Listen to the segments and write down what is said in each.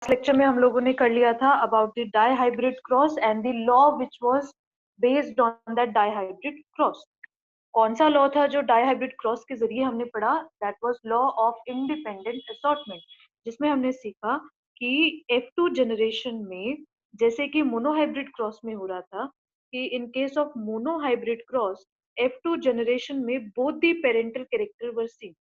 Lecture में हम लोगों ने कर लिया था about the dihybrid cross and the law which was based on that dihybrid cross. कौन सा लॉ था जो डाई हाइब्रिड क्रॉस के जरिए हमने पढ़ा? That was law of independent assortment, जिसमें हमने सीखा कि F2 जनरेशन में जैसे कि मोनोहाइब्रिड क्रॉस में हो रहा था कि in case of monohybrid cross F2 generation में both the parental character were seen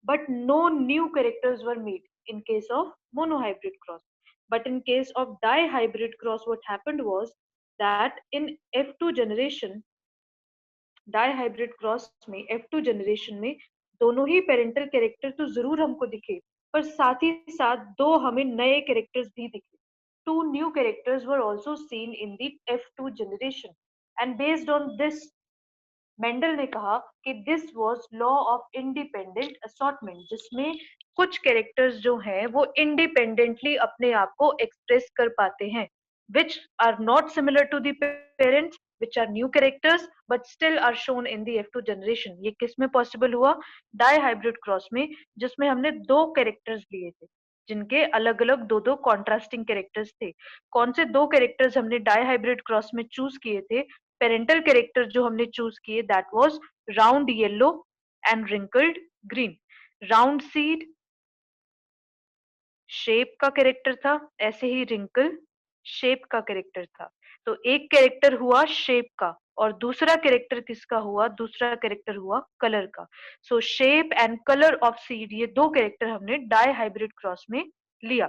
but no new characters were made in case of monohybrid cross. But in case of dihybrid cross, what happened was that in F2 generation, dihybrid cross में F2 generation में दोनों ही parental character तो जरूर हमको दिखे, पर साथ ही साथ दो हमें नए कैरेक्टर्स भी दिखे. Two new characters were also seen in the F2 generation, and based on this Mendel ने कहा कि this was law of independent assortment, जिसमें कुछ कैरेक्टर्स जो हैं वो इंडिपेंडेंटली अपने आप को एक्सप्रेस कर पाते हैं, which are not similar to the parents, which are new characters but still are shown in the F2 generation. ये किस में पॉसिबल हुआ? डाई हाइब्रिड क्रॉस में, जिसमें हमने दो कैरेक्टर्स लिए थे जिनके अलग अलग दो दो कॉन्ट्रास्टिंग कैरेक्टर्स थे. कौन से दो कैरेक्टर्स हमने डाई हाइब्रिड क्रॉस में चूज किए थे? पेरेंटल कैरेक्टर जो हमने चूज किए that was round yellow and wrinkled green. Round seed shape का कैरेक्टर था, ऐसे ही रिंकल शेप का कैरेक्टर था. तो एक कैरेक्टर हुआ शेप का और दूसरा कैरेक्टर किसका हुआ? दूसरा कैरेक्टर हुआ कलर का. सो shape and colour of seed, ये दो कैरेक्टर हमने डाई हाइब्रिड क्रॉस में लिया.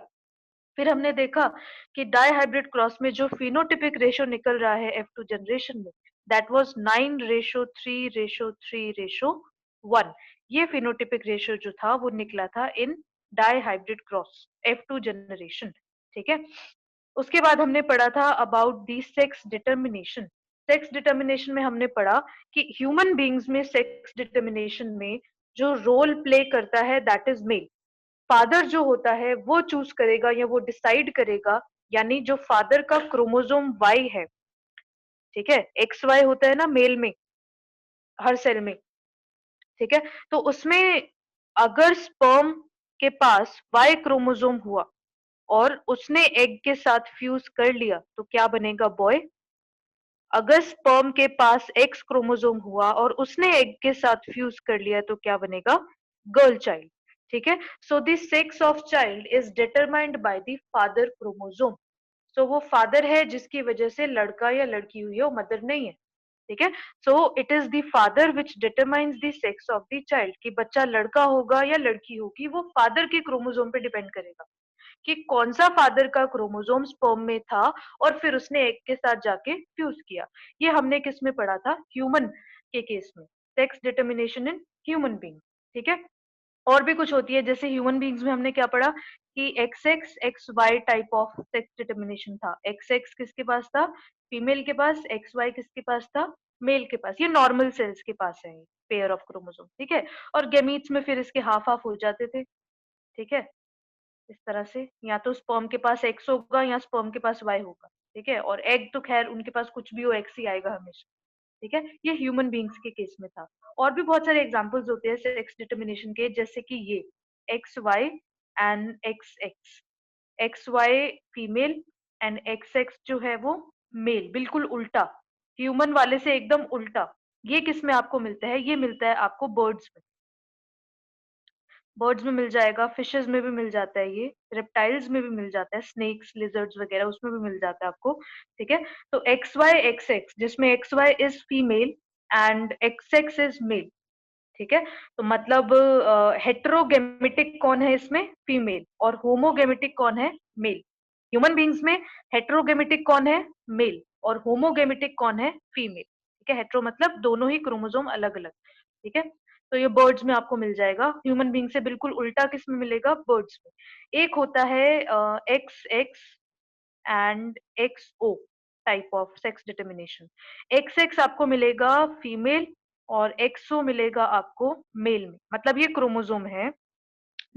फिर हमने देखा कि डाई हाइब्रिड क्रॉस में जो फिनोटिपिक रेशो निकल रहा है F2 जनरेशन में, दैट वाज 9:3:3:1. ये फिनोटिपिक रेशो जो था वो निकला था in dihybrid cross F2 generation. ठीक है. उसके बाद हमने पढ़ा था about the sex determination. Sex determination में हमने पढ़ा कि ह्यूमन बींग्स में सेक्स डिटर्मिनेशन में जो रोल प्ले करता है दैट इज मेल. फादर जो होता है वो चूज करेगा या वो डिसाइड करेगा, यानी जो फादर का क्रोमोसोम वाई है, ठीक है, एक्स वाई होता है ना मेल में, हर सेल में, ठीक है. तो उसमें अगर स्पर्म के पास वाई क्रोमोसोम हुआ और उसने एग के साथ फ्यूज कर लिया तो क्या बनेगा? बॉय. अगर स्पर्म के पास एक्स क्रोमोसोम हुआ और उसने एग के साथ फ्यूज कर लिया तो क्या बनेगा? Girl child. ठीक है. So the sex of child is determined by the father chromosome. So वो फादर है जिसकी वजह से लड़का या लड़की हुई है, वो मदर नहीं है. ठीक है. So it is the father which determines the sex of the child, कि बच्चा लड़का होगा या लड़की होगी वो फादर के क्रोमोसोम पे डिपेंड करेगा कि कौन सा फादर का क्रोमोसोम स्पर्म में था और फिर उसने एग के साथ जाके फ्यूज किया. ये हमने किस में पढ़ा था? ह्यूमन के केस में, sex determination in human being. ठीक है. और भी कुछ होती है, जैसे ह्यूमन बीइंग्स में हमने क्या पढ़ा कि X X X Y type of sex determination था. एक्स एक्स किसके पास था? फीमेल के पास. एक्स वाई किसके पास था? मेल के पास. ये नॉर्मल सेल्स के पास है पेयर ऑफ क्रोमोसोम. ठीक है. और गेमीट्स में फिर इसके हाफ हाफ हो जाते थे. ठीक है. इस तरह से या तो स्पर्म के पास एक्स होगा या स्पर्म के पास वाई होगा. ठीक है. और एग तो खैर उनके पास कुछ भी हो एक्स ही आएगा हमेशा. ठीक है. ये ह्यूमन बींग्स के केस में था. और भी बहुत सारे एग्जांपल्स होते हैं सेक्स डिटर्मिनेशन के, जैसे कि ये X Y and X X, X Y female and X X जो है वो मेल, बिल्कुल उल्टा, ह्यूमन वाले से एकदम उल्टा. ये किस में आपको मिलता है? ये मिलता है आपको बर्ड्स में. बर्ड्स में मिल जाएगा, फिशेस में भी मिल जाता है, ये रेप्टाइल्स में भी मिल जाता है, स्नेक्स लिजर्ड्स वगैरह उसमें भी मिल जाता है आपको. ठीक है. तो एक्स वाई एक्स एक्स, जिसमें X Y is female and X X is male. ठीक है. तो मतलब हेट्रोगेमेटिक कौन है इसमें? फीमेल. और होमोगेमेटिक कौन है? मेल. ह्यूमन बींग्स में हेट्रोगेमेटिक कौन है? मेल. और होमोगेमेटिक कौन है? फीमेल. ठीक है. हेट्रो मतलब दोनों ही क्रोमोसोम अलग अलग. ठीक है. तो ये बर्ड्स में आपको मिल जाएगा. ह्यूमन बींग से बिल्कुल उल्टा किस में मिलेगा? बर्ड्स में. एक होता है X X and X O type of sex determination. X X आपको मिलेगा फीमेल और एक्सओ मिलेगा आपको मेल में. मतलब ये क्रोमोसोम है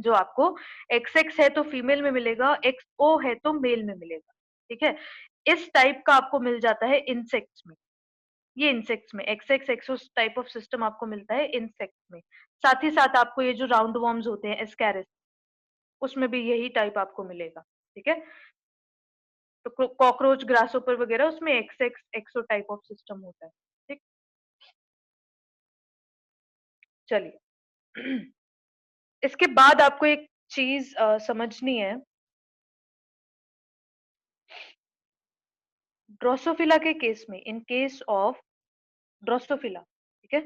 जो आपको एक्स एक्स है तो फीमेल में मिलेगा, एक्स ओ है तो मेल में मिलेगा. ठीक है. इस टाइप का आपको मिल जाता है इंसेक्ट्स में. ये इंसेक्ट्स में X X X O type of system आपको मिलता है इंसेक्ट्स में. साथ ही साथ आपको ये जो राउंड वॉर्म्स होते हैं एस्कैरिस, उसमें भी यही टाइप आपको मिलेगा. ठीक है। तो कॉकरोच, ग्रासहोपर वगैरह उसमें X X O type of system होता है। ठीक, चलिए। इसके बाद आपको एक चीज समझनी है। ड्रोसोफिला के केस में, इन केस ऑफ ड्रोसोफिला, ठीक है,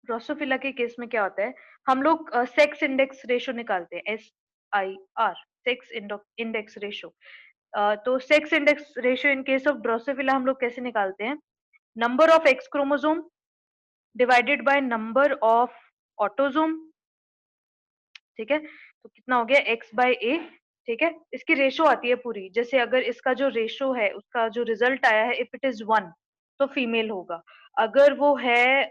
ड्रोसोफिला के केस में क्या होता है, हम लोग सेक्स इंडेक्स रेशो निकालते हैं, SIR, सेक्स इंडेक्स रेशो। तो sex index ratio in case of Drosophila हम लोग कैसे निकालते हैं, number of x chromosome divided by number of autosome, ठीक है, तो कितना हो गया x/a, ठीक है। इसकी रेशो आती है पूरी, जैसे अगर इसका जो रेशो है, उसका जो रिजल्ट आया है, इफ इट इज 1 तो फीमेल होगा, अगर वो है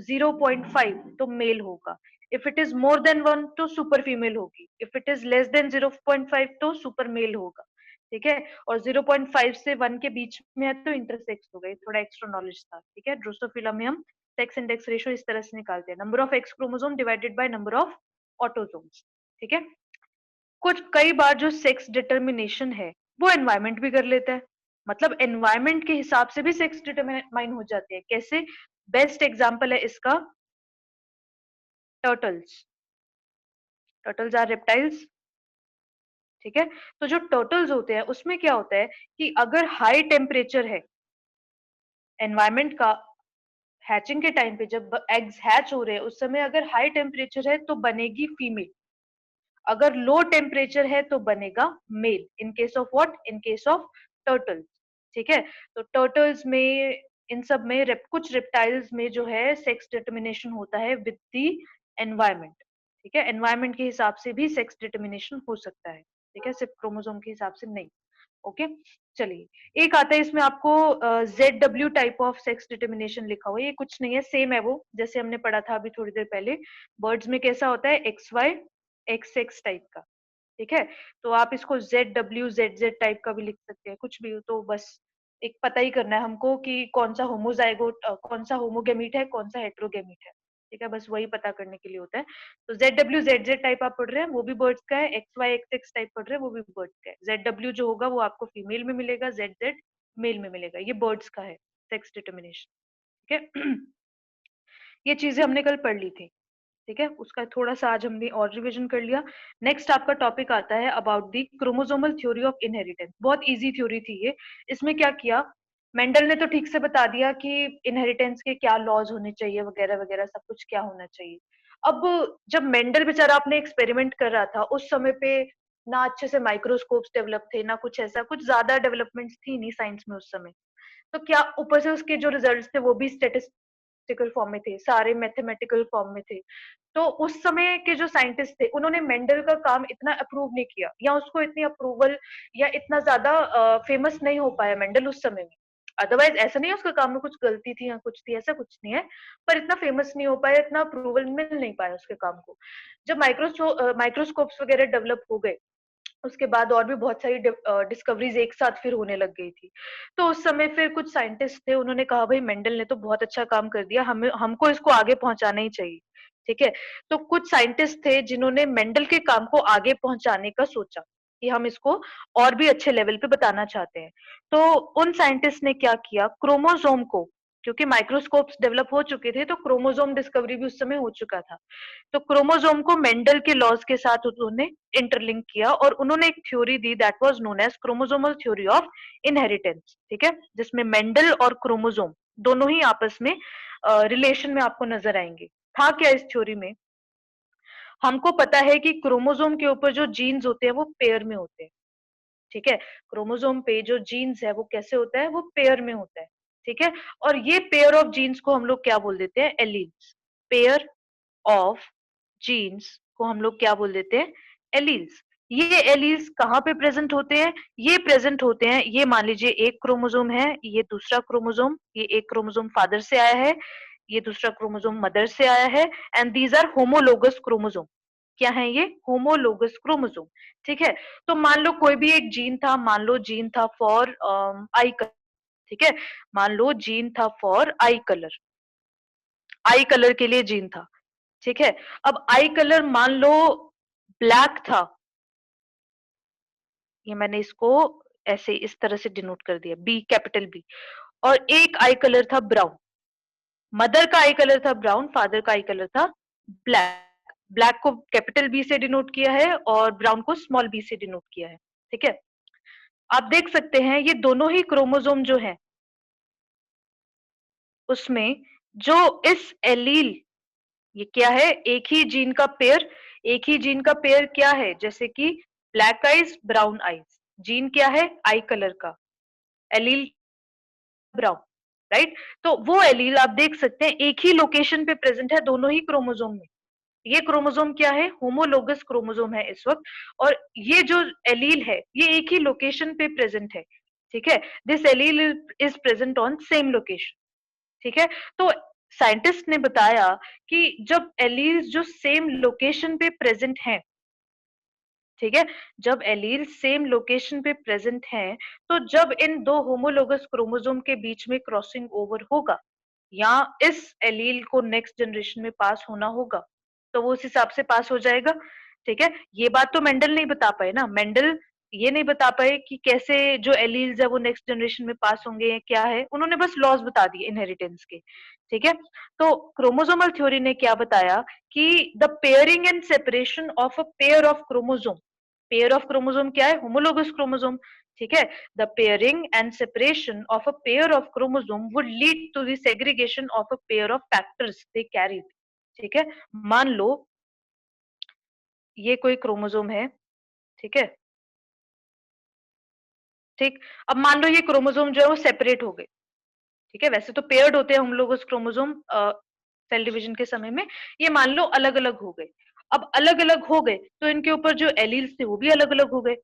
0.5 तो मेल होगा, if it is more than 1 तो सुपर फीमेल होगी, if it is less than 0.5 तो सुपर मेल होगा, ठीक है। और 0.5 से 1 के बीच में है तो इंटरसेक्स हो गई, थोड़ा एक्स्ट्रा नॉलेज था, ठीक है। ड्रोसोफिला में हम सेक्स इंडेक्स रेशो इस तरह से निकालते हैं, number of x chromosome divided by number of autosomes, ठीक है। कुछ कई बार जो सेक्स डिटर्मिनेशन है वो एनवायरनमेंट भी कर लेता है, मतलब एनवायरनमेंट के हिसाब से भी सेक्स डिटरमाइन हो जाते हैं। कैसे, बेस्ट एग्जांपल है इसका टर्टल्स। टर्टल्स आर रेप्टाइल्स, ठीक है। तो जो टर्टल्स होते हैं उसमें क्या होता है कि अगर हाई टेम्परेचर है एनवायरनमेंट का, हैचिंग के टाइम पे जब एग्स हैच हो रहे हैं उस समय अगर हाई टेम्परेचर है तो बनेगी फीमेल, अगर लो टेम्परेचर है तो बनेगा male, in case of what, in case of turtles, ठीक है। तो टर्टल्स में, इन सब में कुछ रेप्टाइल्स में जो है सेक्स डिटर्मिनेशन होता है विद द एनवायरनमेंट, ठीक है। एनवायरनमेंट के हिसाब से भी सेक्स डिटर्मिनेशन हो सकता है, ठीक है, सिर्फ क्रोमोसोम के हिसाब से नहीं। ओके, चलिए एक आता है इसमें आपको ZW type of sex determination लिखा हुआ है, ये कुछ नहीं है, सेम है वो जैसे हमने पढ़ा था अभी थोड़ी देर पहले, बर्ड्स में कैसा होता है XY XX टाइप का, ठीक है। तो आप इसको ZW ZZ टाइप का भी लिख सकते हैं, कुछ भी हो, तो बस एक पता ही करना है हमको कि कौन सा होमोजाइगोट, कौन सा होमोगेमीट है, कौन सा हेट्रोगेमीट है, ठीक है, बस वही पता करने के लिए होता है। तो ZW ZZ टाइप आप पढ़ रहे हैं वो भी बर्ड्स का है, XY XX टाइप पढ़ रहे हैं वो भी बर्ड्स का है। ZW जो होगा वो आपको फीमेल में मिलेगा, ZZ मेल में मिलेगा, ये बर्ड्स का है सेक्स डिटर्मिनेशन, ठीक है। ये चीजें हमने कल पढ़ ली थी, ठीक है, उसका थोड़ा सा आज हमने और रिवीजन कर लिया। नेक्स्ट आपका टॉपिक आता है about the chromosomal theory of inheritance, बहुत इजी थ्योरी थी ये। इसमें क्या किया, मेंडल ने तो ठीक से बता दिया कि इनहेरिटेंस के क्या लॉज होने चाहिए वगैरह वगैरह सब कुछ क्या होना चाहिए। अब जब मेंडल बेचारा अपने एक्सपेरिमेंट कर रहा था उस समय पे ना अच्छे से माइक्रोस्कोप्स डेवलप थे, ना कुछ ऐसा, कुछ ज्यादा डेवलपमेंट्स थी नहीं साइंस में उस समय, तो क्या ऊपर से उसके जो रिजल्ट्स थे वो भी स्टेटिस्टिकल फॉर्म में थे, सारे मैथमेटिकल फॉर्म में थे। तो उस समय के जो साइंटिस्ट थे उन्होंने मेंडल का काम इतना अप्रूव नहीं किया, या उसको इतनी अप्रूवल या इतना ज्यादा फेमस नहीं हो पाया मेंडल उस समय में। अदरवाइज ऐसा नहीं है उसका काम में कुछ गलती थी या कुछ थी, ऐसा कुछ नहीं है, पर इतना फेमस नहीं हो पाया, इतना अप्रूवल मिल नहीं पाया उसके काम को। जब माइक्रोस्कोप्स वगैरह डेवलप हो गए उसके बाद और भी बहुत सारी डिस्कवरीज एक साथ फिर होने लग गई थी। तो उस समय फिर कुछ साइंटिस्ट थे, उन्होंने कहा भाई मेंडल ने तो बहुत अच्छा काम कर दिया, हमें हमको इसको आगे पहुंचाना ही चाहिए, ठीक है। तो कुछ साइंटिस्ट थे जिन्होंने मेंडल के काम को आगे पहुंचाने का सोचा कि हम इसको और भी अच्छे लेवल पे बताना चाहते हैं। तो उन साइंटिस्ट ने क्या किया, क्रोमोसोम को, क्योंकि माइक्रोस्कोप्स डेवलप हो चुके थे तो क्रोमोसोम डिस्कवरी भी उस समय हो चुका था, तो क्रोमोसोम को मेंडल के लॉज के साथ उन्होंने इंटरलिंक किया और उन्होंने एक थ्योरी दी that was known as chromosomal theory of inheritance, ठीक है, जिसमें मेंडल और क्रोमोसोम दोनों ही आपस में रिलेशन में आपको नजर आएंगे। था क्या इस थ्योरी में, हमको पता है कि क्रोमोसोम के ऊपर जो जीन्स होते हैं वो पेयर में होते हैं, ठीक है। क्रोमोसोम पे जो जीन्स है वो कैसे होता है, वो पेयर में होता है, ठीक है। और ये पेयर ऑफ जीन्स को हम लोग क्या बोल देते हैं, एलील्स। पेयर ऑफ जीन्स को हम लोग क्या बोल देते हैं, एलील्स। ये एलील्स कहाँ पे प्रेजेंट होते हैं, ये प्रेजेंट होते हैं, ये मान लीजिए एक क्रोमोसोम है, ये दूसरा क्रोमोसोम, ये एक क्रोमोसोम फादर से आया है, ये दूसरा क्रोमोसोम मदर से आया है, and these are homologous chromosome. क्या है ये, होमोलोगस क्रोमोसोम, ठीक है। तो मान लो कोई भी एक जीन था, मान लो जीन था फॉर आई, ठीक है, मान लो जीन था फॉर आई कलर के लिए जीन था, ठीक है। अब आई कलर मान लो ब्लैक था, ये मैंने इसको ऐसे इस तरह से डिनोट कर दिया, बी, कैपिटल बी। और एक आई कलर था ब्राउन, मदर का आई कलर था ब्राउन, फादर का आई कलर था ब्लैक। ब्लैक को कैपिटल बी से डिनोट किया है और ब्राउन को स्मॉल बी से डिनोट किया है, ठीक है। आप देख सकते हैं ये दोनों ही क्रोमोसोम जो है उसमें जो इस एलील, ये क्या है, एक ही जीन का पेयर, एक ही जीन का पेयर क्या है, जैसे कि black eyes brown eyes, gene क्या है आई कलर का, एलील ब्राउन, राइट। तो वो एलील आप देख सकते हैं एक ही लोकेशन पे प्रेजेंट है दोनों ही क्रोमोसोम में। ये क्रोमोसोम क्या है, होमोलोगस क्रोमोसोम है इस वक्त, और ये जो एलील है ये एक ही लोकेशन पे प्रेजेंट है, ठीक है। This allele is present on same location, ठीक है। तो साइंटिस्ट ने बताया कि जब एलील्स जो सेम लोकेशन पे प्रेजेंट हैं, ठीक है, जब एलील सेम लोकेशन पे प्रेजेंट हैं, तो जब इन दो होमोलोगस क्रोमोसोम के बीच में क्रॉसिंग ओवर होगा या इस एलील को नेक्स्ट जनरेशन में पास होना होगा, तो वो उस हिसाब से पास हो जाएगा, ठीक है। ये बात तो मेंडल नहीं बता पाए ना, मेंडल ये नहीं बता पाए कि कैसे जो एलील्स है वो नेक्स्ट जनरेशन में पास होंगे या क्या है, उन्होंने बस लॉज बता दिए इनहेरिटेंस के, ठीक है। तो क्रोमोसोमल थ्योरी ने क्या बताया कि the pairing and separation of a pair of chromosome, pair of chromosome क्या है, होमोलोगस क्रोमोसोम, ठीक है। The pairing and separation of a pair of chromosome would lead to the segregation of a pair of factors they carried, ठीक है। मान लो ये कोई chromosome है, ठीक है, ठीक। अब मान लो ये क्रोमोसोम जो है वो सेपरेट हो गए, ठीक है। वैसे तो पेयर्ड होते हैं हम लोग उस क्रोमोसोम सेल डिवीजन के समय में, ये मान लो अलग अलग हो गए। अब अलग अलग हो गए तो इनके ऊपर जो एलील्स थे वो भी अलग अलग हो गए,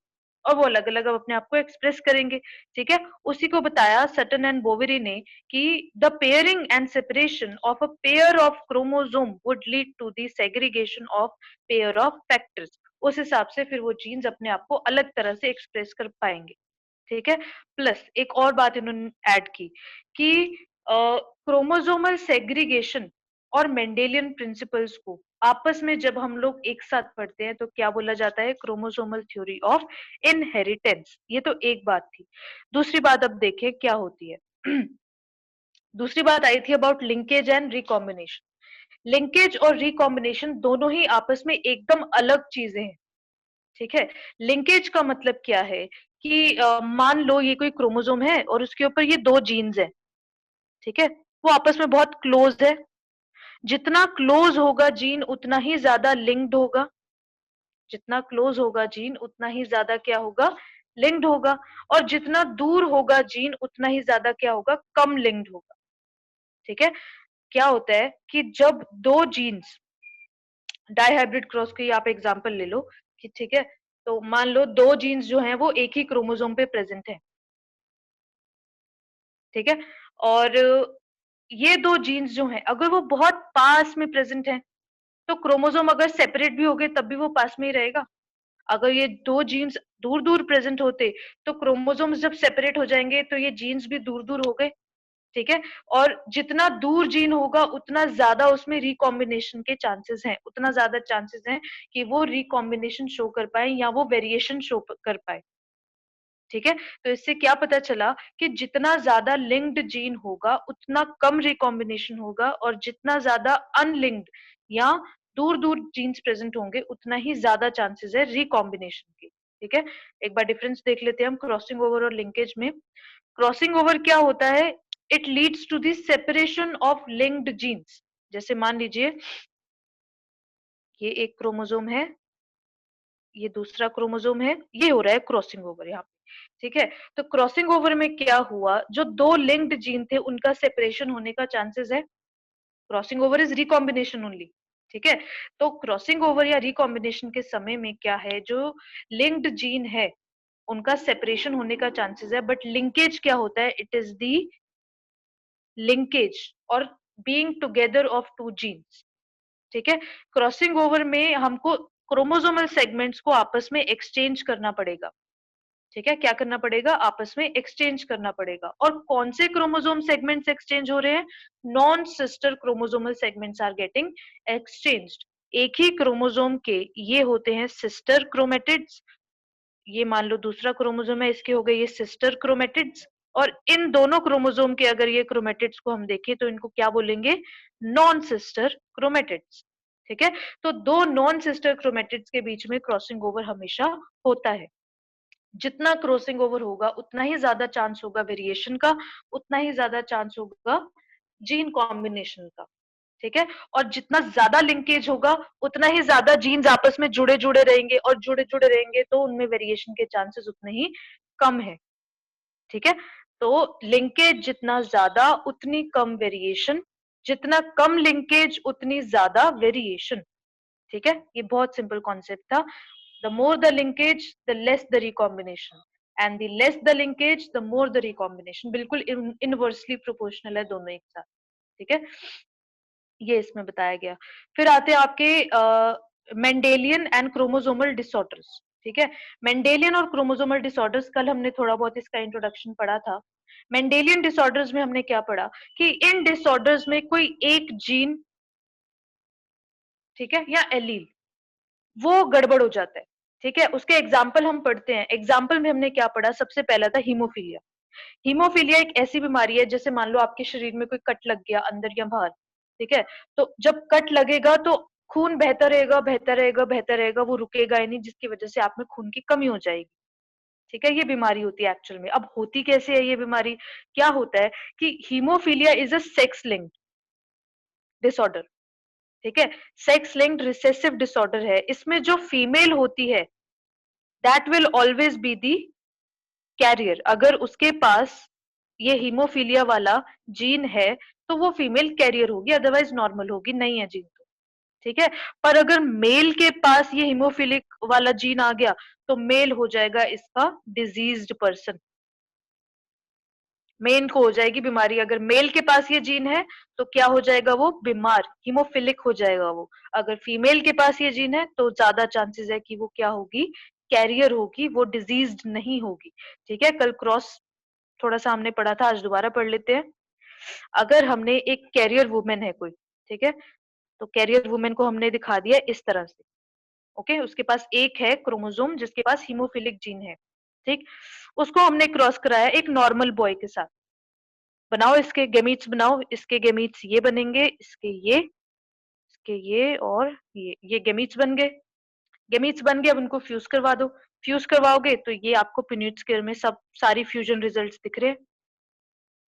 और वो अलग अलग अब अपने आप को एक्सप्रेस करेंगे, ठीक है। उसी को बताया सटन एंड बोवेरी ने कि the pairing and separation of a pair of chromosome would lead to the segregation of pair of factors, उस हिसाब से फिर वो जीन्स अपने आप को अलग तरह से एक्सप्रेस कर पाएंगे, ठीक है। प्लस एक और बात इन्होंने ऐड की कि क्रोमोसोमल सेग्रीगेशन और मेंडेलियन प्रिंसिपल्स को आपस में जब हम लोग एक साथ पढ़ते हैं तो क्या बोला जाता है, क्रोमोसोमल थ्योरी ऑफ इनहेरिटेंस। ये तो एक बात थी। दूसरी बात अब देखें क्या होती है। दूसरी बात आई थी about linkage and recombination. Linkage और रिकॉम्बिनेशन दोनों ही आपस में एकदम अलग चीजें हैं, ठीक है। लिंकेज का मतलब क्या है कि मान लो ये कोई क्रोमोसोम है और उसके ऊपर ये दो जीन्स है, ठीक है, वो आपस में बहुत क्लोज है। जितना क्लोज होगा जीन उतना ही ज्यादा लिंक्ड होगा, जितना क्लोज होगा जीन उतना ही ज्यादा क्या होगा, लिंक्ड होगा। और जितना दूर होगा जीन उतना ही ज्यादा क्या होगा, कम लिंक्ड होगा, ठीक है। क्या होता है कि जब दो जीन्स डाइहाइब्रिड क्रॉस की आप एग्जांपल ले लो कि ठीक है, तो मान लो दो जीन्स जो हैं वो एक ही क्रोमोसोम पे प्रेजेंट है, ठीक है। और ये दो जीन्स जो हैं अगर वो बहुत पास में प्रेजेंट हैं, तो क्रोमोसोम अगर सेपरेट भी हो गए तब भी वो पास में ही रहेगा। अगर ये दो जीन्स दूर दूर प्रेजेंट होते तो क्रोमोसोम्स जब सेपरेट हो जाएंगे तो ये जीन्स भी दूर दूर हो गए, ठीक है। और जितना दूर जीन होगा उतना ज्यादा उसमें रिकॉम्बिनेशन के चांसेस हैं, उतना ज्यादा चांसेस हैं कि वो रिकॉम्बिनेशन शो कर पाए या वो वेरिएशन शो कर पाए, ठीक है। तो इससे क्या पता चला कि जितना ज्यादा लिंक्ड जीन होगा उतना कम रिकॉम्बिनेशन होगा, और जितना ज्यादा अनलिंक्ड या दूर दूर जीन्स प्रेजेंट होंगे उतना ही ज्यादा चांसेस है रिकॉम्बिनेशन के, ठीक है। एक बार डिफरेंस देख लेते हैं हम क्रॉसिंग ओवर और लिंकेज में। क्रॉसिंग ओवर क्या होता है, it leads to the separation of linked genes. जैसे मान लीजिए ये एक क्रोमोसोम है, ये दूसरा क्रोमोसोम है, ये हो रहा है क्रॉसिंग ओवर यहाँ पे, ठीक है। तो क्रॉसिंग ओवर में क्या हुआ, जो दो लिंक्ड जीन थे उनका सेपरेशन होने का चांसेस है। Crossing over is recombination only, ठीक है। तो क्रॉसिंग ओवर या रिकॉम्बिनेशन के समय में क्या है, जो लिंक्ड जीन है उनका सेपरेशन होने का चांसेस है, बट लिंकेज क्या होता है, इट इज दी लिंकेज और being together of two genes, ठीक है। क्रॉसिंग ओवर में हमको क्रोमोसोमल सेगमेंट्स को आपस में एक्सचेंज करना पड़ेगा, ठीक है, क्या करना पड़ेगा, आपस में एक्सचेंज करना पड़ेगा। और कौन से क्रोमोसोम सेगमेंट्स एक्सचेंज हो रहे हैं, non sister chromosomal segments are getting exchanged. एक ही क्रोमोसोम के ये होते हैं सिस्टर क्रोमेटिड्स, ये मान लो दूसरा क्रोमोसोम है, इसके हो गए ये सिस्टर क्रोमेटिड्स। और इन दोनों क्रोमोसोम के अगर ये क्रोमेटिड्स को हम देखें तो इनको क्या बोलेंगे, नॉन सिस्टर क्रोमेटिड्स। ठीक है, तो दो नॉन सिस्टर क्रोमेटिड्स के बीच में क्रॉसिंग ओवर हमेशा होता है। जितना क्रॉसिंग ओवर होगा उतना ही ज्यादा चांस होगा वेरिएशन का, उतना ही ज्यादा चांस होगा जीन कॉम्बिनेशन का। ठीक है, और जितना ज्यादा लिंकेज होगा उतना ही ज्यादा जीन्स आपस में जुड़े जुड़े रहेंगे, और जुड़े जुड़े रहेंगे तो उनमें वेरिएशन के चांसेस उतने ही कम है। ठीक है, तो लिंकेज जितना ज्यादा उतनी कम वेरिएशन, जितना कम लिंकेज उतनी ज्यादा वेरिएशन। ठीक है, ये बहुत सिंपल कॉन्सेप्ट था। The more the linkage the less the recombination, and the less the linkage the more the recombination. बिल्कुल इनवर्सली प्रोपोर्शनल है दोनों एक साथ। ठीक है, ये इसमें बताया गया। फिर आते हैं आपके मेंडेलियन एंड क्रोमोसोमल डिसऑर्डर्स। ठीक है, मेंडेलियन और क्रोमोसोमल डिसऑर्डर्स कल हमने थोड़ा बहुत इसका इंट्रोडक्शन पढ़ा था। मेंडेलियन डिसऑर्डर्स में हमने क्या पढ़ा कि इन डिसऑर्डर्स में कोई एक जीन, ठीक है, या एलील, वो गड़बड़ हो जाता है। ठीक है, उसके एग्जाम्पल हम पढ़ते हैं। एग्जाम्पल में हमने क्या पढ़ा, सबसे पहला था हीमोफीलिया। हीमोफीलिया एक ऐसी बीमारी है, जैसे मान लो आपके शरीर में कोई कट लग गया अंदर या बाहर। ठीक है, तो जब कट लगेगा तो खून बहता रहेगा, बहता रहेगा, बहता रहेगा, वो रुकेगा ही नहीं, जिसकी वजह से आप में खून की कमी हो जाएगी। ठीक है, ये बीमारी होती है एक्चुअल में। अब होती कैसे है ये बीमारी, क्या होता है कि haemophilia is a sex linked disorder. ठीक है, सेक्स लिंक्ड रिसेसिव डिसऑर्डर है। इसमें जो फीमेल होती है that will always be the carrier. अगर उसके पास ये हीमोफीलिया वाला जीन है तो वो फीमेल कैरियर होगी, अदरवाइज नॉर्मल होगी, नहीं है जीन तो। ठीक है, पर अगर मेल के पास ये हीमोफिलिक वाला जीन आ गया तो मेल हो जाएगा इसका डिजीज्ड पर्सन। मेन को हो जाएगी बीमारी। अगर मेल के पास ये जीन है तो क्या हो जाएगा, वो बीमार, हीमोफिलिक हो जाएगा वो। अगर फीमेल के पास ये जीन है तो ज्यादा चांसेस है कि वो क्या होगी, कैरियर होगी, वो डिजीज्ड नहीं होगी। ठीक है, कल क्रॉस थोड़ा सा हमने पढ़ा था, आज दोबारा पढ़ लेते हैं। अगर हमने एक कैरियर वुमेन है कोई, ठीक है, तो कैरियर वुमेन को हमने दिखा दिया इस तरह से। ओके, उसके पास एक है क्रोमोसोम जिसके पास हीमोफिलिक जीन है। ठीक, उसको हमने क्रॉस कराया एक नॉर्मल बॉय के साथ। बनाओ इसके गेमीट्स, बनाओ इसके गेमीट्स, ये बनेंगे, इसके ये और ये गेमीट्स बन गए। गेमीट्स बन गए, अब उनको फ्यूज करवा दो। फ्यूज करवाओगे तो ये आपको पिन्यूट स्केयर में सब सारी फ्यूजन रिजल्ट्स दिख रहे हैं।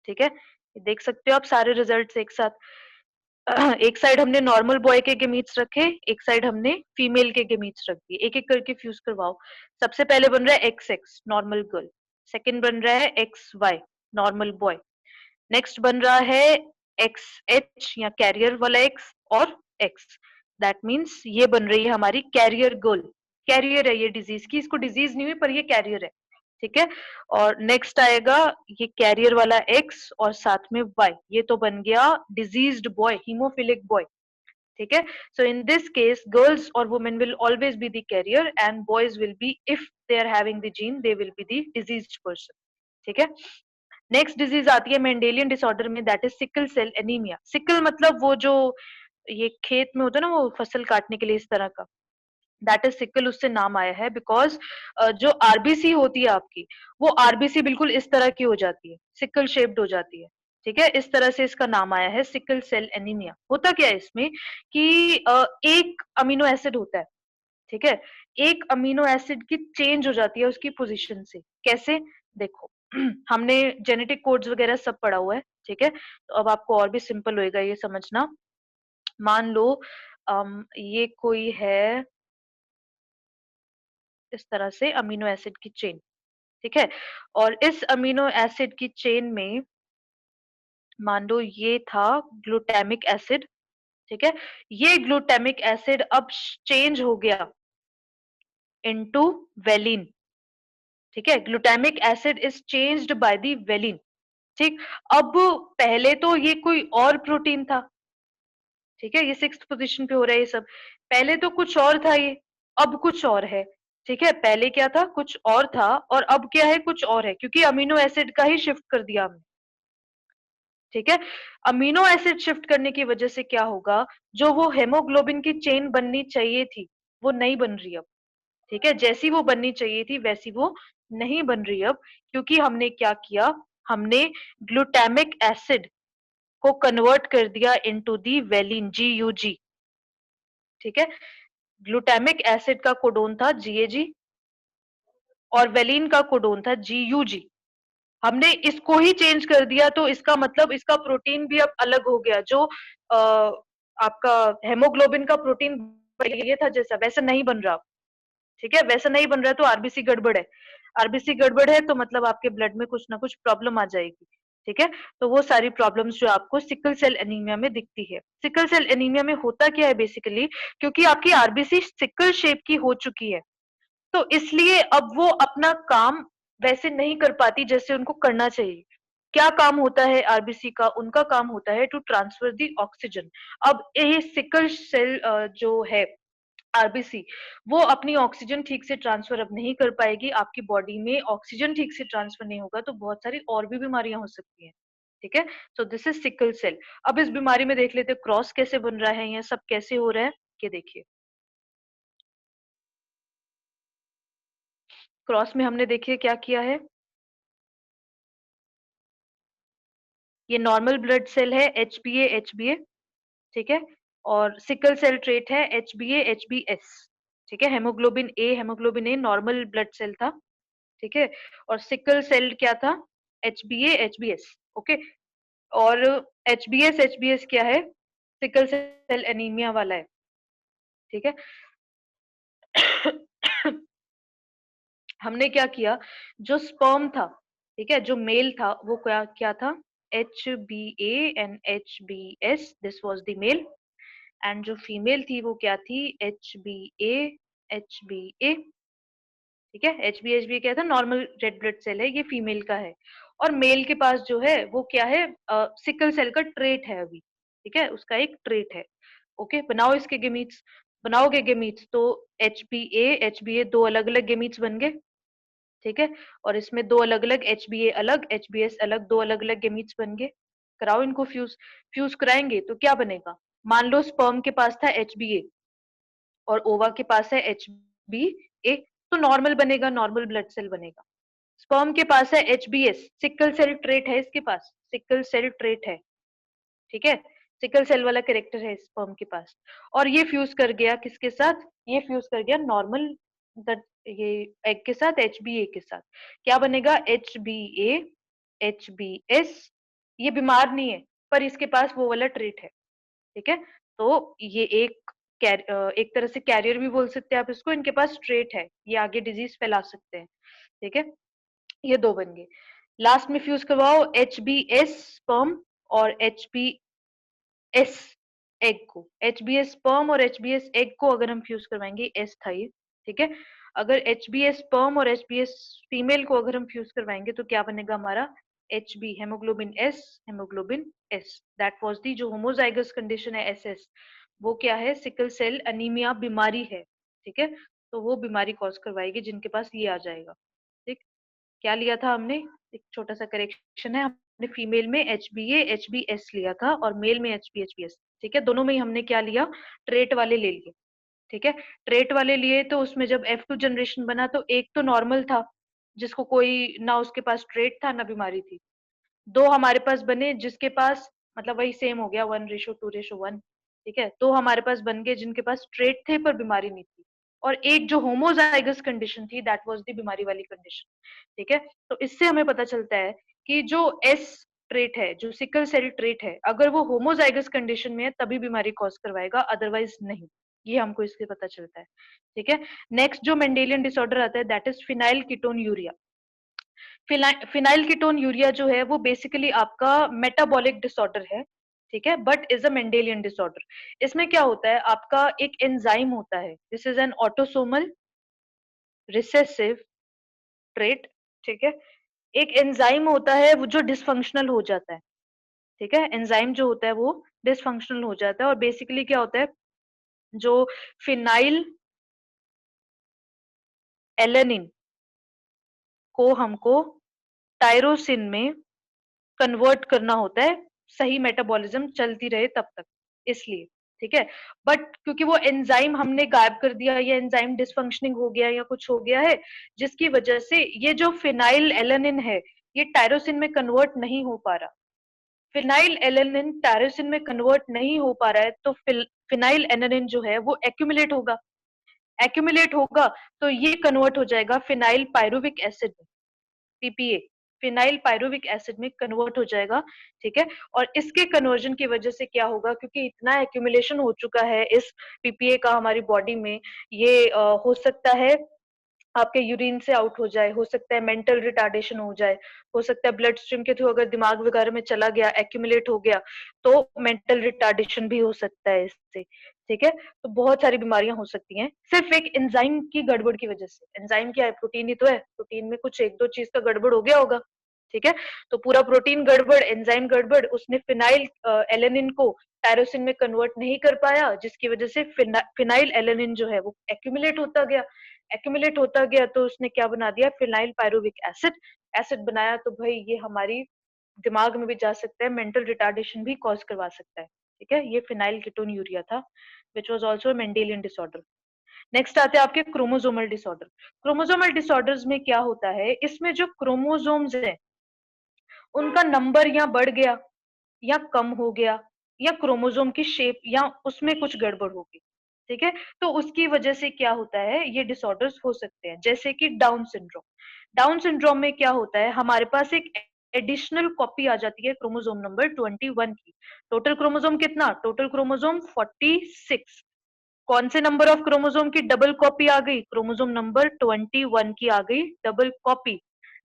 ठीक है, ये देख सकते हो आप सारे रिजल्ट्स एक साथ। एक साइड हमने नॉर्मल बॉय के गेमीट्स रखे, एक साइड हमने फीमेल के गेमीट्स रख दिए। एक एक करके फ्यूज करवाओ। सबसे पहले बन रहा है X X normal girl, second बन रहा है X Y normal boy, next बन रहा है एक्स एच या कैरियर वाला एक्स और एक्स। दैट मीन्स ये बन रही है हमारी कैरियर गर्ल। कैरियर है ये डिजीज की, इसको डिजीज नहीं हुई पर ये कैरियर है। ठीक है, और नेक्स्ट आएगा ये कैरियर वाला एक्स और साथ में वाई, ये तो बन गया डिजीज्ड बॉय, हीमोफिलिक बॉय। ठीक है, so in this case girls और women will always be the carrier and boys will be, if they are having the gene, they will be the diseased person. ठीक है, next disease आती है Mendelian disorder में, that is sickle cell anaemia. Sickle मतलब वो जो ये खेत में होता है ना, वो फसल काटने के लिए इस तरह का, दैट इज सिकल, उससे नाम आया है। बिकॉज जो आरबीसी होती है आपकी, वो आरबीसी बिल्कुल इस तरह की हो जाती है, सिकल शेप्ड हो जाती है। ठीक है, इस तरह से इसका नाम आया है सिकल सेल एनीमिया। होता क्या है इसमें कि एक अमीनो एसिड होता है। ठीक है, एक अमीनो एसिड की चेंज हो जाती है उसकी पोजीशन से। कैसे, देखो, हमने जेनेटिक कोड्स वगैरह सब पढ़ा हुआ है। ठीक है, तो अब आपको और भी सिंपल होएगा ये समझना। मान लो ये कोई है इस तरह से अमीनो एसिड की चेन। ठीक है, और इस अमीनो एसिड की चेन में मान लो ये था ग्लूटामिक एसिड। ठीक है, ये ग्लूटामिक एसिड अब चेंज हो गया इनटू वेलिन। ठीक है, glutamic acid is changed by the valine. ठीक, अब पहले तो ये कोई और प्रोटीन था। ठीक है, ये सिक्स्थ पोजीशन पे हो रहा है ये सब। पहले तो कुछ और था ये, अब कुछ और है। ठीक है, पहले क्या था कुछ और था और अब क्या है कुछ और है, क्योंकि अमीनो एसिड का ही शिफ्ट कर दिया हमने। ठीक है, अमीनो एसिड शिफ्ट करने की वजह से क्या होगा, जो वो हेमोग्लोबिन की चेन बननी चाहिए थी वो नहीं बन रही अब। ठीक है, जैसी वो बननी चाहिए थी वैसी वो नहीं बन रही अब, क्योंकि हमने क्या किया, हमने ग्लूटामिक एसिड को कन्वर्ट कर दिया इनटू दी वेलिन, GUG। ठीक है, ग्लूटामिक एसिड का कोडोन था GAG और वेलिन का कोडोन था GUG। हमने इसको ही चेंज कर दिया, तो इसका मतलब इसका प्रोटीन भी अब अलग हो गया। जो आपका हेमोग्लोबिन का प्रोटीन ये था जैसा वैसा नहीं बन रहा। ठीक है, वैसा नहीं बन रहा है तो आरबीसी गड़बड़ है। आरबीसी गड़बड़ है तो मतलब आपके ब्लड में कुछ ना कुछ प्रॉब्लम आ जाएगी। ठीक है, तो वो सारी प्रॉब्लम्स जो आपको सिकल सेल एनीमिया में दिखती है। सिकल सेल एनीमिया में होता क्या है बेसिकली, क्योंकि आपकी आरबीसी सिकल शेप की हो चुकी है, तो इसलिए अब वो अपना काम वैसे नहीं कर पाती जैसे उनको करना चाहिए। क्या काम होता है आरबीसी का, उनका काम होता है टू ट्रांसफर दी ऑक्सीजन। अब ये सिकल सेल जो है आरबीसी, वो अपनी ऑक्सीजन ठीक से ट्रांसफर अब नहीं कर पाएगी, आपकी बॉडी में ऑक्सीजन ठीक से ट्रांसफर नहीं होगा तो बहुत सारी और भी बीमारियां हो सकती हैं। ठीक है, so this is sickle cell. अब इस बीमारी में देख लेते हैं क्रॉस कैसे बन रहा है, ये सब कैसे हो रहा है, ये देखिए। क्रॉस में हमने देखिए क्या किया है, ये नॉर्मल ब्लड सेल है HbA, ठीक है, और सिकल सेल ट्रेट है HbA, HbS। ठीक है, haemoglobin A normal blood cell था। ठीक है, और सिकल सेल क्या था, HbA, HbS। ओके, और HbS क्या है, सिकल सेल एनीमिया वाला है। ठीक है, हमने क्या किया, जो स्पर्म था, ठीक है, जो मेल था वो क्या क्या था, HbA and HbS, this was the male. And जो फीमेल थी वो क्या थी, HbA, ठीक है, HbA क्या था, नॉर्मल रेड ब्लड सेल है, ये फीमेल का है। और मेल के पास जो है वो क्या है, सिकल सेल का ट्रेट है अभी। ठीक है, उसका एक ट्रेट है। ओके, बनाओ इसके गेमीट्स, बनाओगे गेमीट्स तो HbA दो अलग अलग गेमीट्स बन गए। ठीक है, और इसमें दो अलग अलग HbA अलग, HbS अलग, दो अलग अलग गेमीट्स बन गए। कराओ इनको फ्यूज, फ्यूज कराएंगे तो क्या बनेगा, मान लो स्पर्म के पास था HbA और ओवा के पास है HbA, तो नॉर्मल बनेगा, नॉर्मल ब्लड सेल बनेगा। स्पर्म के पास है HbS, सिकल सेल ट्रेट है इसके पास, सिकल सेल ट्रेट है। ठीक है, सिकल सेल वाला कैरेक्टर है स्पर्म के पास। और ये फ्यूज कर गया किसके साथ, ये फ्यूज कर गया नॉर्मल ये एग के साथ, HbA के साथ। क्या बनेगा, HbA, HbS। ये बीमार नहीं है पर इसके पास वो वाला ट्रेट है। ठीक है, तो ये एक तरह से कैरियर भी बोल सकते हैं आप इसको, इनके पास ट्रेट है, ये आगे डिजीज फैला सकते हैं। ठीक है, ये दो बन गए। लास्ट में फ्यूज करवाओ HbS स्पर्म और HbS एग को, HbS स्पर्म और HbS एग को अगर हम फ्यूज करवाएंगे, एस था ये। ठीक है, अगर HbS स्पर्म और HbS फीमेल को अगर हम फ्यूज करवाएंगे तो क्या बनेगा हमारा, HB haemoglobin S। That was the जो होमोजाइगस कंडीशन है SS, वो क्या है, सिकल सेल अनीमिया बीमारी है। ठीक है, तो वो बीमारी कॉज करवाएगी जिनके पास ये आ जाएगा। ठीक, क्या लिया था हमने, एक छोटा सा करेक्शन है, हमने फीमेल में HbA, HbS लिया था और मेल में HbHbS। ठीक है, दोनों में ही हमने क्या लिया, ट्रेट वाले ले लिए। ठीक है, ट्रेट वाले लिए तो उसमें जब F2 जनरेशन बना तो एक तो नॉर्मल था, जिसको कोई ना उसके पास ट्रेट था ना बीमारी थी। दो हमारे पास बने जिसके पास, मतलब वही सेम हो गया 1:2:1। ठीक है, दो हमारे पास बन गए जिनके पास ट्रेट थे पर बीमारी नहीं थी। और एक जो होमोजाइगस कंडीशन थी, दैट वाज द बीमारी वाली कंडीशन। ठीक है, तो इससे हमें पता चलता है कि जो एस ट्रेट है, जो सिकल सेल ट्रेट है, अगर वो होमोजाइगस कंडीशन में है तभी बीमारी कॉज करवाएगा, अदरवाइज नहीं। ये हमको इससे पता चलता है। ठीक है, नेक्स्ट जो मेंडेलियन डिसऑर्डर आता है that is phenyl ketone urea. Phenyl ketone urea जो है वो बेसिकली आपका मेटाबॉलिक डिसऑर्डर है। ठीक है, but is a Mendelian disorder. इसमें क्या होता है, आपका एक एंजाइम होता है, this is an autosomal recessive trait. ठीक है, एक एंजाइम होता है वो जो डिसफंक्शनल हो जाता है। ठीक है, एंजाइम जो होता है वो डिसफंक्शनल हो जाता है और बेसिकली क्या होता है, जो फिनाइल एलेनिन को हमको टायरोसिन में कन्वर्ट करना होता है, सही मेटाबॉलिज्म चलती रहे तब तक, इसलिए। ठीक है, बट क्योंकि वो एंजाइम हमने गायब कर दिया या एंजाइम डिसफंक्शनिंग हो गया या कुछ हो गया है, जिसकी वजह से ये जो फिनाइल एलेनिन है ये टायरोसिन में कन्वर्ट नहीं हो पा रहा। फिनाइल एलेनिन टायरोसिन में कन्वर्ट नहीं हो पा रहा है, तो फिनाइल एलेनिन जो है वो एक्यूमुलेट होगा। एक्यूमुलेट होगा तो ये कन्वर्ट हो जाएगा फिनाइल पायरुविक एसिड में, पीपीए, फिनाइल पायरुविक एसिड में कन्वर्ट हो जाएगा। ठीक है, और इसके कन्वर्जन की वजह से क्या होगा, क्योंकि इतना एक्यूमुलेशन हो चुका है इस पीपीए का हमारी बॉडी में, ये हो सकता है आपके यूरिन से आउट हो जाए, हो सकता है मेंटल रिटार्डेशन हो जाए, हो सकता है ब्लड स्ट्रीम के थ्रू अगर दिमाग वगैरह में चला गया, एक्यूमुलेट हो गया, तो मेंटल रिटार्डेशन भी हो सकता है इससे। ठीक है, तो बहुत सारी बीमारियां हो सकती हैं सिर्फ एक एंजाइम की गड़बड़ की वजह से। एंजाइम क्या है, प्रोटीन ही तो है, प्रोटीन में कुछ एक दो चीज का गड़बड़ हो गया होगा। ठीक है, तो पूरा प्रोटीन गड़बड़, एंजाइम गड़बड़, उसने फिनाइल एलेनिन को टायरोसिन में कन्वर्ट नहीं कर पाया, जिसकी वजह से फिनाइल एलेनिन जो है वो एक्यूमुलेट होता गया। एक्यूमुलेट होता गया तो उसने क्या बना दिया, फिनाइल पायरुविक एसिड, एसिड बनाया। तो भाई ये हमारी दिमाग में भी जा सकता है, मेंटल रिटार्डेशन भी कॉज करवा सकता है। ठीक है, ये फिनाइल कीटोन यूरिया था, which was also Mendelian disorder. Next आते हैं आपके क्रोमोसोमल डिसऑर्डर। क्रोमोसोमल डिसऑर्डर्स में क्या होता है, इसमें जो क्रोमोसोम्स हैं उनका नंबर या बढ़ गया या कम हो गया, या क्रोमोसोम की शेप या उसमें कुछ गड़बड़ होगी। ठीक है, तो उसकी वजह से क्या होता है, ये डिसऑर्डर्स हो सकते हैं, जैसे कि डाउन सिंड्रोम। डाउन सिंड्रोम में क्या होता है, हमारे पास एक एडिशनल कॉपी आ जाती है क्रोमोसोम नंबर 21 की। टोटल क्रोमोसोम कितना, टोटल क्रोमोसोम 46। कौन से नंबर ऑफ क्रोमोसोम की डबल कॉपी आ गई, क्रोमोसोम नंबर 21 की आ गई डबल कॉपी।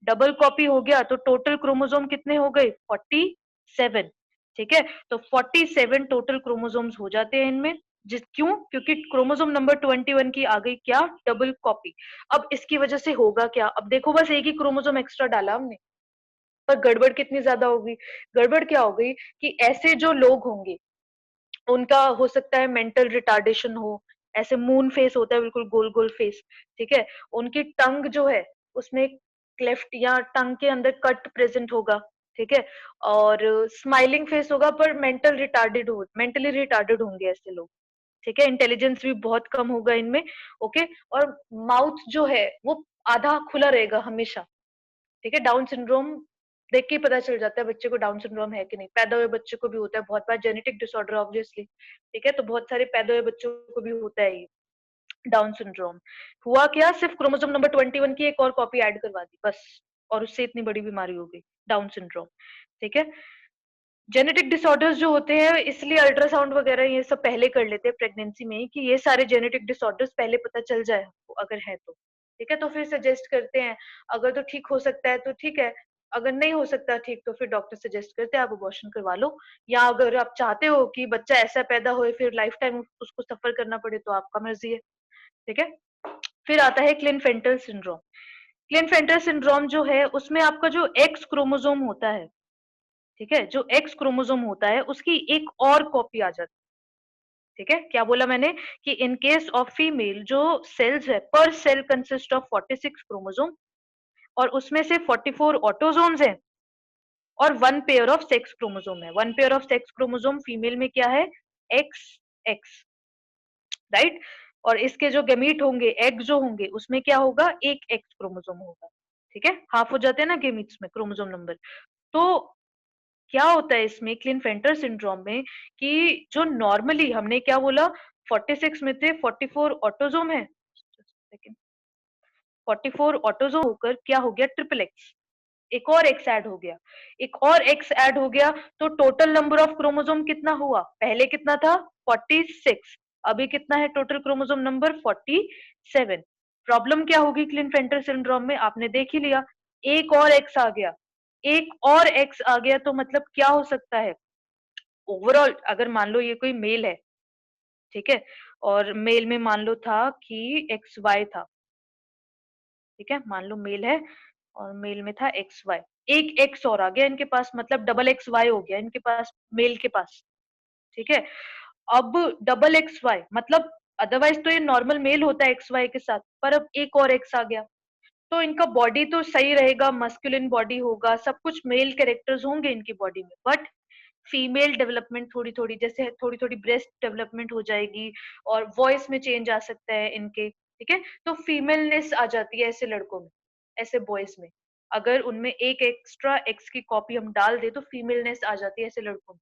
डबल कॉपी हो गया तो टोटल क्रोमोसोम कितने हो गए, 47। ठीक है, तो 47 टोटल क्रोमोसोम्स हो जाते हैं इनमें। जिस क्यों, क्योंकि क्रोमोसोम नंबर 21 की आ गई क्या, डबल कॉपी। अब इसकी वजह से होगा क्या, अब देखो बस एक ही क्रोमोसोम एक्स्ट्रा डाला हमने, पर गड़बड़ कितनी ज्यादा होगी। गड़बड़ क्या हो गई कि ऐसे जो लोग होंगे उनका हो सकता है मेंटल रिटार्डेशन हो, ऐसे मून फेस होता है, बिल्कुल गोल गोल फेस। ठीक है, उनकी टंग जो है उसमें क्लेफ्ट या टंग के अंदर कट प्रेजेंट होगा। ठीक है, और स्माइलिंग फेस होगा, पर मेंटली रिटार्डेड होंगे ऐसे लोग। ठीक है, इंटेलिजेंस भी बहुत कम होगा इनमें। ओके, और माउथ जो है वो आधा खुला रहेगा हमेशा। ठीक है, डाउन सिंड्रोम देख के ही पता चल जाता है बच्चे को डाउन सिंड्रोम है कि नहीं। पैदा हुए बच्चे को भी होता है, बहुत बार जेनेटिक डिसऑर्डर ऑब्वियसली। ठीक है, तो बहुत सारे पैदा हुए बच्चों को भी होता है ये डाउन सिंड्रोम। हुआ क्या, सिर्फ क्रोमोसोम नंबर 21 की एक और कॉपी ऐड करवा दी बस, और उससे इतनी बड़ी बीमारी हो गई डाउन सिंड्रोम। ठीक है, जेनेटिक डिसऑर्डर्स जो होते हैं, इसलिए अल्ट्रासाउंड वगैरह ये सब पहले कर लेते हैं प्रेगनेंसी में, कि ये सारे जेनेटिक डिसऑर्डर्स पहले पता चल जाए आपको, अगर है तो। ठीक है, तो फिर सजेस्ट करते हैं, अगर तो ठीक हो सकता है तो ठीक है, अगर नहीं हो सकता ठीक तो फिर डॉक्टर सजेस्ट करते हैं आप अबॉर्शन करवा लो। या अगर आप चाहते हो कि बच्चा ऐसा पैदा होए फिर लाइफ टाइम उसको सफर करना पड़े, तो आपका मर्जी है। ठीक है, फिर आता है क्लिनफेंटर सिंड्रोम। क्लिनफेंटर सिंड्रोम जो है उसमें आपका जो एक्स क्रोमोसोम होता है, ठीक है, जो एक्स क्रोमोसोम होता है उसकी एक और कॉपी आ जाती है। ठीक है, क्या बोला मैंने, कि इन केस ऑफ फीमेल जो सेल्स है, पर सेल कंसिस्ट ऑफ 46 क्रोमोसोम, और उसमें से 44 ऑटोसोम्स हैं, और one pair of sex chromosome है। One pair of sex chromosome female में क्या है, एक्स एक्स, राइट। और इसके जो गेमीट होंगे, एग जो होंगे, उसमें क्या होगा, एक एक्स क्रोमोसोम होगा। ठीक है, हाफ हो जाते हैं ना गेमीट्स में क्रोमोसोम नंबर। तो क्या होता है इसमें क्लिनफेंटर सिंड्रोम में, कि जो नॉर्मली हमने क्या बोला, 46 में थे 44 ऑटोसोम है, 44 ऑटोसोम होकर क्या हो गया, ट्रिपल एक्स, एक और एक्स ऐड हो गया। एक और एक्स ऐड हो गया, तो टोटल नंबर ऑफ क्रोमोसोम कितना हुआ, पहले कितना था 46, अभी कितना है टोटल क्रोमोसोम नंबर 47। प्रॉब्लम क्या होगी क्लिनफेंटर सिंड्रोम में, आपने देख ही लिया, एक और एक्स आ गया। एक और एक्स आ गया तो मतलब क्या हो सकता है, ओवरऑल अगर मान लो ये कोई मेल है, ठीक है, और मेल में मान लो था कि एक्स वाई था। ठीक है, मान लो मेल है और मेल में था एक्स वाई, एक एक्स और आ गया इनके पास, मतलब डबल एक्स वाई हो गया इनके पास, मेल के पास। ठीक है, अब डबल एक्स वाई मतलब अदरवाइज तो ये नॉर्मल मेल होता है एक्स वाई के साथ, पर अब एक और एक्स आ गया, तो इनका बॉडी तो सही रहेगा, मस्कुलिन बॉडी होगा, सब कुछ मेल कैरेक्टर्स होंगे इनकी बॉडी में, बट फीमेल डेवलपमेंट थोड़ी थोड़ी, जैसे थोड़ी थोड़ी ब्रेस्ट डेवलपमेंट हो जाएगी और वॉइस में चेंज आ सकता है इनके, ठीक है। तो फीमेलनेस आ जाती है ऐसे लड़कों में, ऐसे बॉयज में, अगर उनमें एक एक्स्ट्रा एक्स की कॉपी हम डाल दे तो फीमेलनेस आ जाती है ऐसे लड़कों में,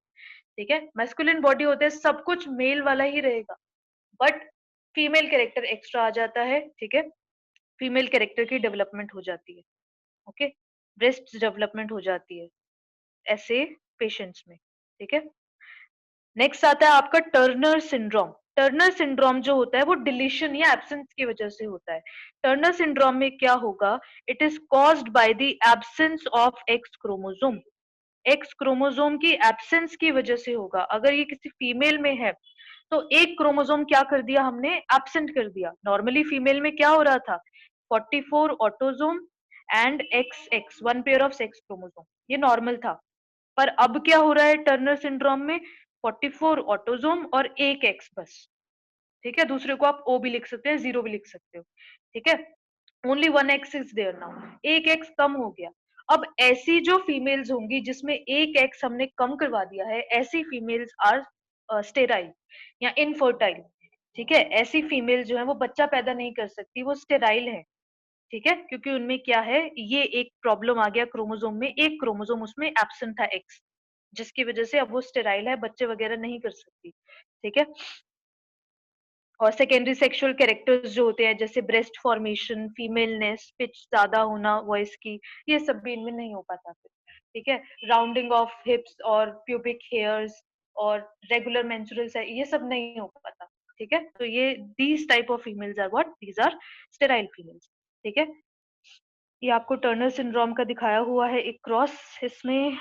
ठीक है। मैस्कुलिन बॉडी होते हैं, सब कुछ मेल वाला ही रहेगा, बट फीमेल कैरेक्टर एक्स्ट्रा आ जाता है, ठीक है। फीमेल कैरेक्टर की डेवलपमेंट हो जाती है, ओके, ब्रेस्ट डेवलपमेंट हो जाती है ऐसे पेशेंट्स में, ठीक है। नेक्स्ट आता है आपका टर्नर सिंड्रोम। टर्नर सिंड्रोम जो होता है वो डिलीशन या एब्सेंस की वजह से होता है। टर्नर सिंड्रोम में क्या होगा, it is caused by the absence of x chromosome. X chromosome की एब्सेंस की वजह से होगा। अगर ये किसी फीमेल में है तो एक क्रोमोसोम क्या कर दिया हमने, एब्सेंट कर दिया। नॉर्मली फीमेल में क्या हो रहा था, 44 autosome and X x, one pair of sex chromosome, ये नॉर्मल था। पर अब क्या हो रहा है टर्नर सिंड्रोम में, 44 ऑटोसोम और एक एक्स बस, ठीक है। दूसरे को आप ओ भी लिख सकते हैं, जीरो भी लिख सकते हो, ठीक है। Only one X is there now, एक एक्स कम हो गया। अब ऐसी जो फीमेल्स होंगी जिसमें एक एक्स हमने कम करवा दिया है, ऐसी फीमेल्स आर स्टेराइल या इनफर्टाइल, ठीक है। ऐसी फीमेल जो है वो बच्चा पैदा नहीं कर सकती, वो स्टेराइल है, ठीक है, क्योंकि उनमें क्या है, ये एक प्रॉब्लम आ गया क्रोमोसोम में, एक क्रोमोसोम उसमें एब्सेंट था एक्स, जिसकी वजह से अब वो स्टेराइल है, बच्चे वगैरह नहीं कर सकती, ठीक है। और सेकेंडरी सेक्सुअल कैरेक्टर्स जो होते हैं जैसे ब्रेस्ट फॉर्मेशन, फीमेलनेस, पिच ज्यादा होना वॉइस की, ये सब भी इनमें नहीं हो पाता फिर, ठीक है। राउंडिंग ऑफ हिप्स और प्यूबिक हेयर्स और रेगुलर मेंस्ट्रुअल्स है, ये सब नहीं हो पाता, ठीक है। तो ये these type of females are what, these are sterile females, ठीक है। ये आपको टर्नर सिंड्रोम का दिखाया हुआ है एक क्रॉस, इसमें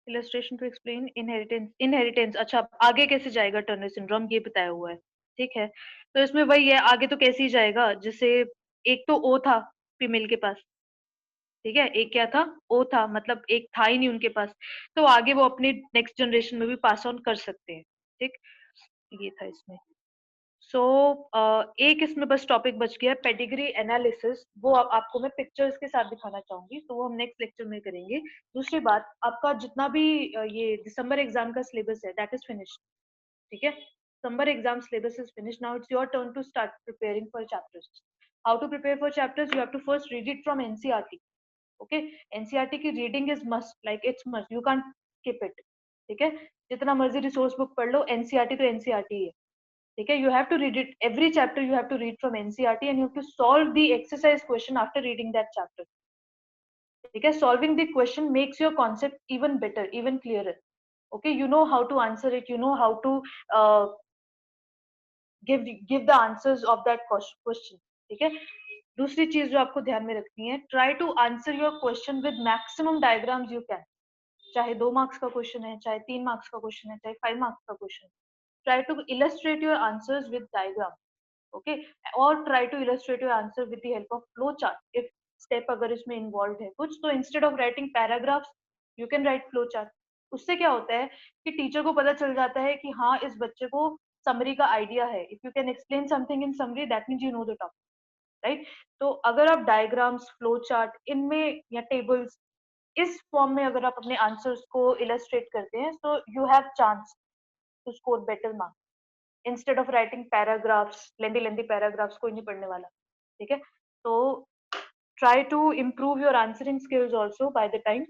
illustration to explain inheritance. Inheritance, अच्छा आगे कैसे जाएगा टर्नर सिंड्रोम, ये बताया हुआ है, ठीक है। तो इसमें वही है, आगे तो कैसे ही जाएगा, जैसे एक तो ओ था फीमेल के पास, ठीक है, एक क्या था, ओ था, मतलब एक था ही नहीं उनके पास, तो आगे वो अपनी नेक्स्ट जनरेशन में भी पास ऑन कर सकते हैं, ठीक। ये था इसमें। सो एक इसमें बस टॉपिक बच गया पेडिग्री एनालिसिस, वो आपको मैं पिक्चर्स के साथ दिखाना चाहूंगी, तो वो हम नेक्स्ट लेक्चर में करेंगे। दूसरी बात, आपका जितना भी ये दिसंबर एग्जाम का सिलेबस है दैट इज फिनिश्ड, ठीक है। December exam syllabus is finished, now it's your turn to start preparing for chapters. How to prepare for chapters, you have to first read it from NCERT, okay. NCERT की reading is must, like it's must, you can't skip it, ठीक है। जितना मर्जी resource book पढ़ लो, NCERT तो NCERT है, ठीक है। You have to read it, every chapter you have to read from NCERT and you have to solve the exercise question after reading that chapter, ठीक है। Solving the question makes your concept even better, even clearer, okay। You know how to answer it, you know how to uh, give the answers of that question, ठीक है। दूसरी चीज जो आपको ध्यान में रखनी है, try to answer your question with maximum diagrams you can, चाहे 2 मार्क्स का क्वेश्चन है, चाहे 3 मार्क्स का क्वेश्चन है, चाहे 5 मार्क्स का क्वेश्चन है, try to illustrate your answers with diagram, okay, or try to illustrate your answer with the help of flow chart if step अगर इसमें involved है कुछ, तो instead of writing paragraphs you can write flow chart। उससे क्या होता है कि टीचर को पता चल जाता है कि हाँ इस बच्चे को समरी का आइडिया है, if you can explain something in summary that means you know the topic, right. तो अगर आप डायग्राम्स, फ्लो चार्ट इनमें या टेबल्स, इस फॉर्म में अगर आप अपने आंसर्स को इलस्ट्रेट करते हैं तो you have chance to score better marks instead of writing paragraphs, lengthy lengthy paragraphs कोई नहीं पढ़ने वाला, ठीक है। तो try to improve your answering skills also by the time